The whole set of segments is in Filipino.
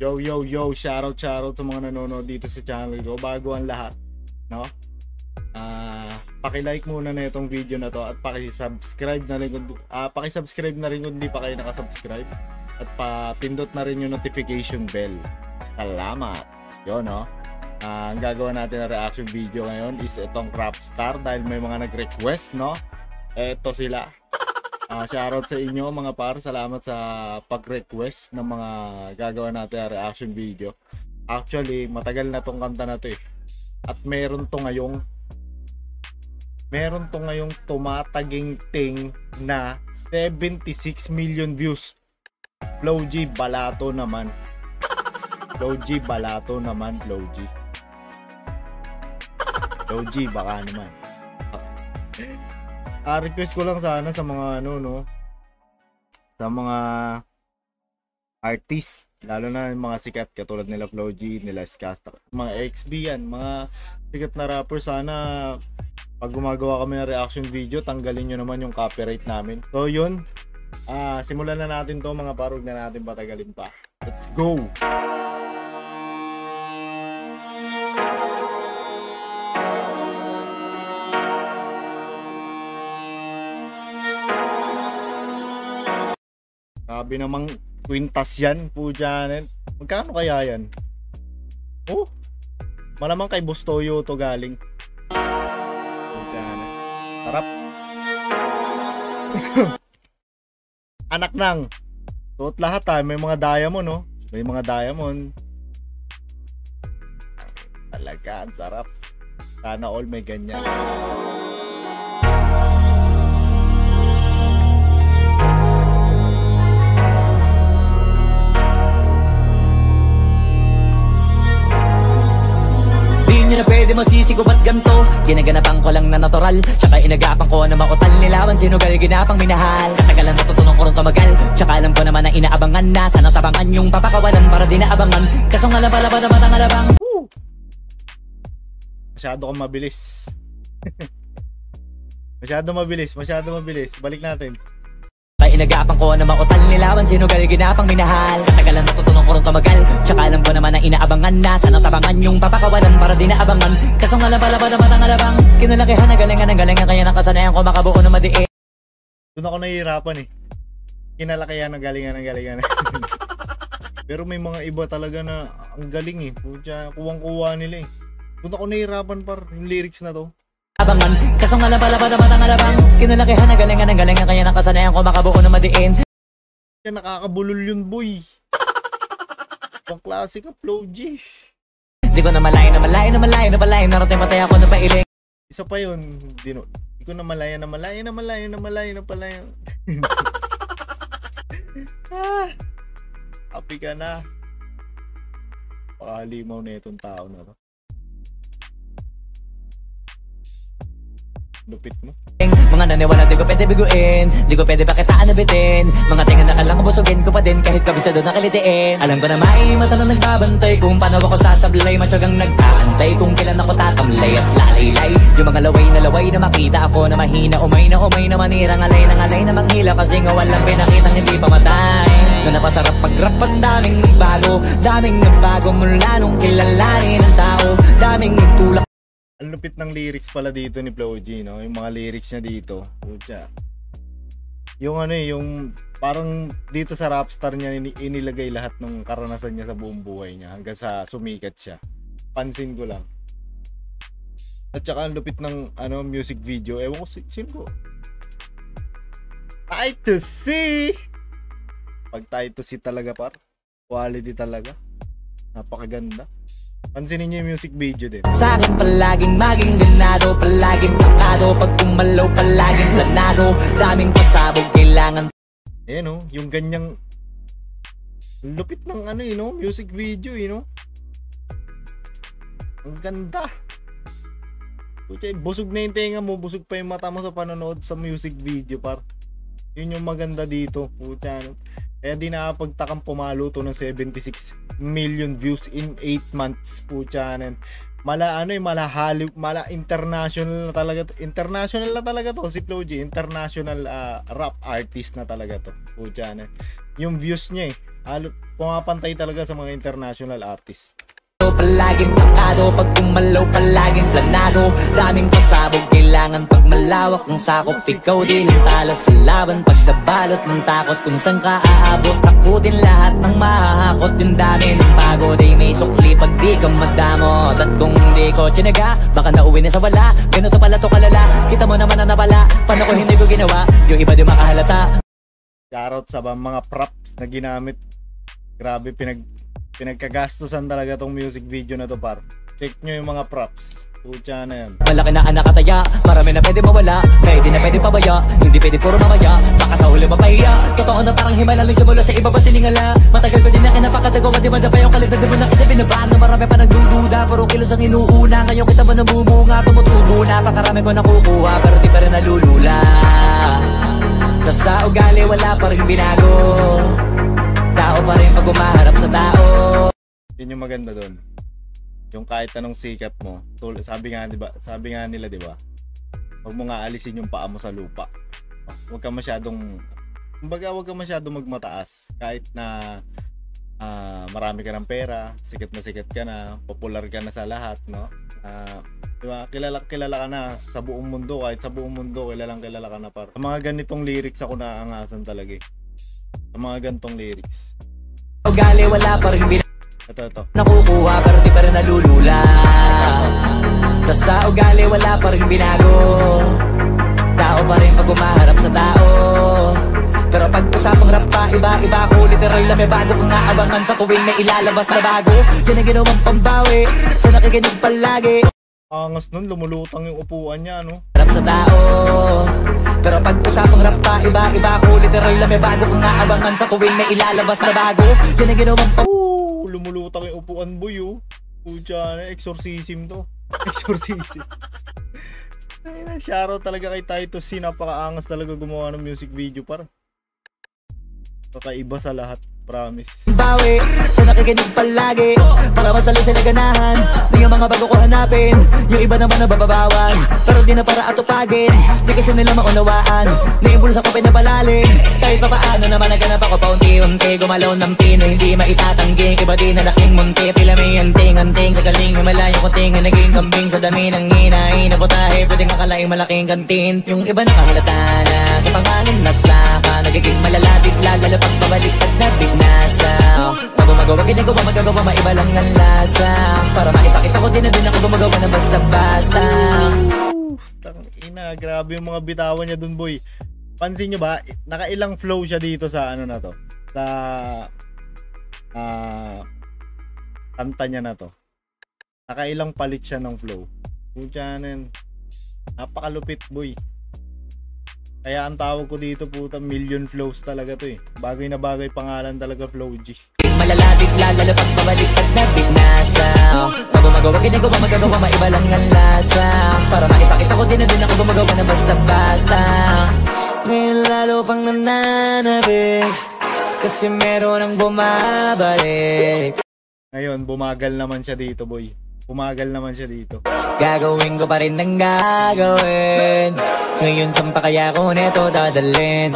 Yo, shoutout sa mga nanonood dito sa channel ko. Bago ang lahat, no? Paki-like muna na itong video na to at paki-subscribe na rin kung di pa kayo nakasubscribe at pindot na rin yung notification bell. Salamat. Yun, no? Ang gagawa natin na reaction video ngayon is itong Crapstar dahil may mga nag-request, no? Eto sila. Shoutout sa inyo mga par, salamat sa pag-request ng mga gagawa natin na reaction video. Actually, matagal na tong kanta na to eh. At meron to ngayong tumataginting na 76 million views. Flow G, balato naman. Flow G, baka naman. Request ko lang sana sa mga sa mga artist, lalo na yung mga sikat katulad nila Flow G, nila Skasta, mga XB yan, mga sikat na rapper. Sana pag gumagawa kami ng reaction video, tanggalin nyo naman yung copyright namin. So yun, simulan na natin to mga parog, na natin patagalin pa. Let's go! Sabi namang kwintas yan po dyan. Magkano kaya yan? Oh, malamang kay Bustoyo to galing. Sarap. Anak nang suot lahat may mga diamond, no? May mga diamond. Talaga, ang sarap. Sana all may ganyan. Na pwede masisigo ba't ganto? Ginaganapan ko lang na natural, tsaka inagapan ko na mautal nilawan, sinugal ginapang minahal. Katagalan natutunan ko rin tumagal, tsaka alam ko naman na inaabangan na. Sana tabangan yung papakawalan para di naabangan. Kaso nga lang pala batang alabang. Masyado kang mabilis. Masyado mabilis. Balik natin. Inagapan ko na mautal nilawan, sinugal ginapang minahal. Katagalan natutunan ko rin tumagal, tsaka alam ko naman na inaabangan na. Sana tabangan yung papakawalan para di naabangan. Kaso nga lang pala batang alabang. Kinalakihan na galingan kaya nakasanayan ko makabuo na madiin. Doon ako nahihirapan eh. Kinalakihan na galingan. Pero may mga iba talaga na ang galing eh. Kuwang-kuwa nila eh. Doon ako nahihirapan par, yung lyrics na to. Abangan, kaso nga lang pala batang alabang. Kinalakihan na galingan kaya nakasanayan ko makabuo na madiin. Nakakabulol yun boy. Pang klase ka Flow G. Di ko na malayo narating matay ako na pailing. Isa pa yun, di ko na malaya na pala yun. Happy ka na. Pakahalimaw na itong tao na to. Lupit mo. Mga naniwala di ko pwede biguin, di ko pwede pakitaan na bitin. Mga tinga na kalang busugin ko pa din kahit kabisado na kalitiin. Alam ko na may mata na nagbabantay kung paano ako sasablay. Matyagang nag-aantay kung kailan ako tatamlay at lalaylay. Yung mga laway na makita ako na mahina, umay na manirang alay na manghila. Kasi nga walang pinakitang hindi pa matay. Na napasarap pag-rap, ang daming nagbago mula nung kilalanin ng tao. Daming nagtulak. Ang lupit ng lyrics pala dito ni Flow G, no? Yung mga lyrics niya dito. Yung yung parang dito sa Rapstar niya inilagay lahat ng karanasan niya sa buong buhay niya hanggang sa sumikat siya. Pansin ko lang. At saka ang lupit ng music video. Ewan ko sino ko. Tight to see. Pag tight to see talaga par. Quality talaga. Napakaganda. Pansinin niyo yung music video din. Sa akin palaging maging ganado, palaging plakado. Pag kumalaw palaging planado, daming pasabog kailangan. Ayan yung ganyang lupit ng music video ang ganda. Busog na yung tenga mo, busog pa yung mata mo sa panonood sa music video par. Yun yung maganda dito. Kaya di nakapagtakang pumalo to ng 76 million views in 8 months po channel. mala international na talaga to. International na talaga to si Flo G. International rap artist na talaga to. Pucha na. Yung views niya pumapantay talaga sa mga international artist. Palaging takado, pag kumalaw palaging planado. Daming pasabog, kailangan pag malawak ng sakop. Ikaw din ang talo sa laban, pag nabalot ng takot. Kung saan ka aabot, ako din lahat ng mahahakot. Yung dami ng pagod ay may sukli pag di ka madamot. At kung hindi ko tsinaga, baka nauwi na sa wala. Ganito pala to kalala, kita mo naman na napala. Paano ko hindi ko ginawa, yung iba di makahalata. Shoutout sa mga props na ginamit. Grabe, pinagkagastusan talaga tong music video na to, par. Check nyo yung mga props. Pucha na yan. Malaki na anak kataya, marami na pwede mawala. Pwede na pwede pabaya, hindi pwede puro mamaya. Baka sa huli mapahiya, totoo na parang himala lang mula sa iba ba tiningala. Matagal ko din na kinapakatagawa, di mada pa yung kalidad. Di mo na kita binabaan na marami pa nagdududa. Puro kilos ang inuuna, ngayon kita ba nabumunga. Tumutubo na, pakarami ko nakukuha, pero di pa rin nalulula. Tas sa ugali wala pa rin binago. Tao pa rin pag umaharap sa tao. Yun yung maganda doon. Yung kahit anong sikat mo, sabi nga nila, 'di ba? Huwag mo nga alisin yung paa mo sa lupa. Huwag ka masyadong magmataas kahit na marami ka ng pera, sikat ka na, popular ka na sa lahat, no? 'Di ba? Kilala ka na sa buong mundo, kahit sa buong mundo kilala ka na, par. Sa mga ganitong lyrics ako naangasan talaga. Sa mga ganitong lyrics. Ugali wala pa rin Ito. nakukuha pero di pa rin nalulula. Tas sa ugali wala pa rin binago. Tao pa rin pag umaharap sa tao. Pero pag usapang rap pa, iba ko literal na may bago kong naabangan sa tuwing may ilalabas na bago. Yan ang ginawang pambawi sa nakikinig palagi. Angas nun, lumulutang yung upuan niya, no? Harap sa tao. Pero pag usapang rap pa, iba ko literal na may bago kong naabangan sa tuwing may ilalabas na bago. Yan ang ginawang lumulutang yung upuan, boy, oh. Pucha na, exorcism to. Exorcism. Shoutout talaga kay Titus C. Napakaangas talaga gumawa ng music video, par. Kakaiba sa lahat, promise. Bawi sa nakikinig palagi, para mas lalo sila ganahan. Di yung mga bago ko hanapin, yung iba naman nababawan. Pero di na para atupagin, di kasi nila maunawaan. Naimbulsa ko pinapalalim, kahit pa paano naman naganap ako paunti-unti. Gumalaw ng pino, hindi maitatanggi. Iba din na laking munti, pila may anting-anting. Sa galing may malayo kunting, naging kambing. Sa dami ng hinahin na putahe, pwedeng akalaing malaking kantin. Yung iba nakahalata na sa pangalan na plaka, nagiging malalapit lalo pag pabaliktad na bignasa. Pag gumagawa, ginagawa, magagawa, maiba lang ang lasa. Para maipakita ko din na din ako gumagawa na basta-basta. Ina, grabe yung mga bitawan niya dun, boy. Pansin nyo ba, nakailang flow siya dito sa ano na to, sa kanta niya na to. Nakailang palit siya ng flow. Puchanan, napakalupit, boy. Kaya ang tawag ko dito, puta, million flows talaga to, eh. Bagay na bagay pangalan talaga, Flo G. Malalapit lalo pag pabaliktad na bignasa. Pag gumagawa, ginagawa, magagawa, maiba lang ang lasa. Para maipakita ko din na din ako gumagawa na basta-basta. Ngayon lalo pang nananabik, kasi meron ang bumabalik. Ngayon, bumagal naman siya dito, boy. Bumagal naman siya dito. Gagawin ko pa rin ng gagawin. Ngayon saan pa kaya ko neto dadalhin?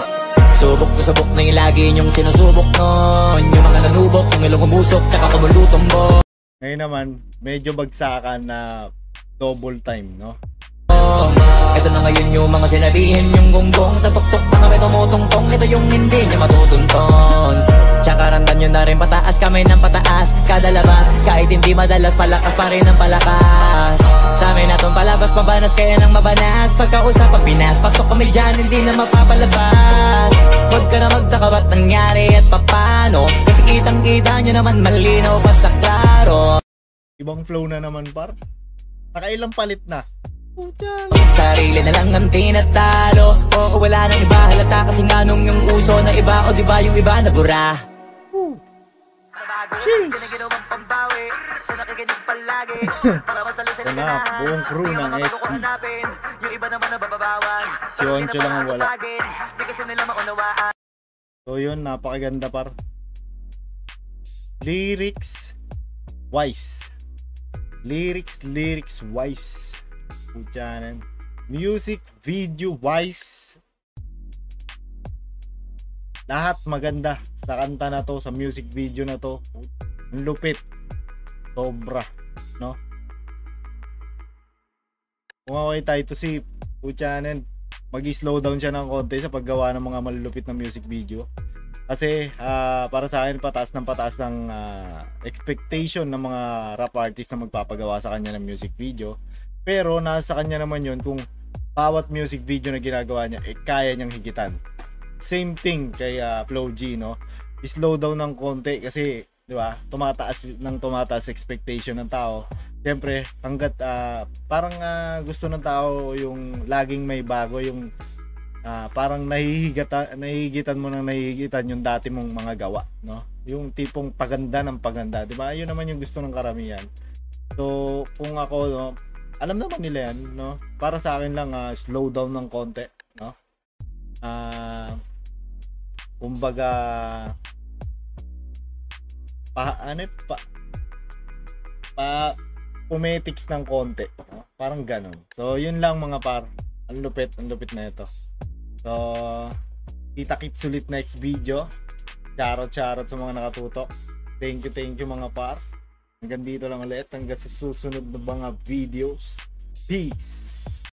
Subok to subok na yung lagi niyong sinusubok nun. Yung mga nanubok, yung ilong umusok, tsaka kumulutong bo. Ngayon naman, medyo bagsakan na double time, no? Ito na ngayon yung mga sinabihin yung gonggong. Sa tuktok na kami tumutungtong, ito yung hindi niya matutunton. Tsaka ramdam nyo na rin pataas, kamay ng pataas. Kada labas, kahit hindi madalas, palakas pa rin ang palakas. Sa amin natong palabas, mabanas kaya nang mabanas. Pagkausap ang Pinas, pasok kami dyan, hindi na mapapalabas. Huwag ka na magtaka ba't nangyari at papano, kasi kitang kita nyo naman malinaw pa sa klaro. Ibang flow na naman, par. Nakailang palit na. Sarili na lang ang tinatalo. Oo, wala nang iba halata, kasi nga nung yung uso na iba, o diba yung iba na bura. Ito na, buong crew ng XP. Choncho lang ang wala. So yun, napakaganda, par. Lyrics wise, lyrics wise, putyanan, music video wise, lahat maganda sa kanta na to, sa music video na to. Ang lupit, sobra, no? Kung okay tayo to si putyanan, mag-slow down siya ng konti sa paggawa ng mga malulupit na music video. Kasi para sa akin pataas ng expectation ng mga rap artist na magpapagawa sa kanya ng music video. Pero nasa kanya naman yun kung bawat music video na ginagawa niya kaya niyang higitan. Same thing kay Flo G, no? Slow down ng konti kasi, di ba, tumataas expectation ng tao. Siyempre, hanggat parang gusto ng tao yung laging may bago, yung parang nahihigitan mo yung dati mong mga gawa, no? Yung tipong paganda ng paganda, di ba? Yun naman yung gusto ng karamihan. So, kung ako, no, alam naman nila yan, no? Para sa akin lang, slow down ng konti, no? Kumbaga, pumetics ng konti, no? Parang ganun. So, yun lang mga par. Ang lupit na ito. So, kita-kits ulit next video. Charot sa mga nakatutok. Thank you mga par. Hanggang dito lang ulit. Hanggang sa susunod na mga videos. Peace!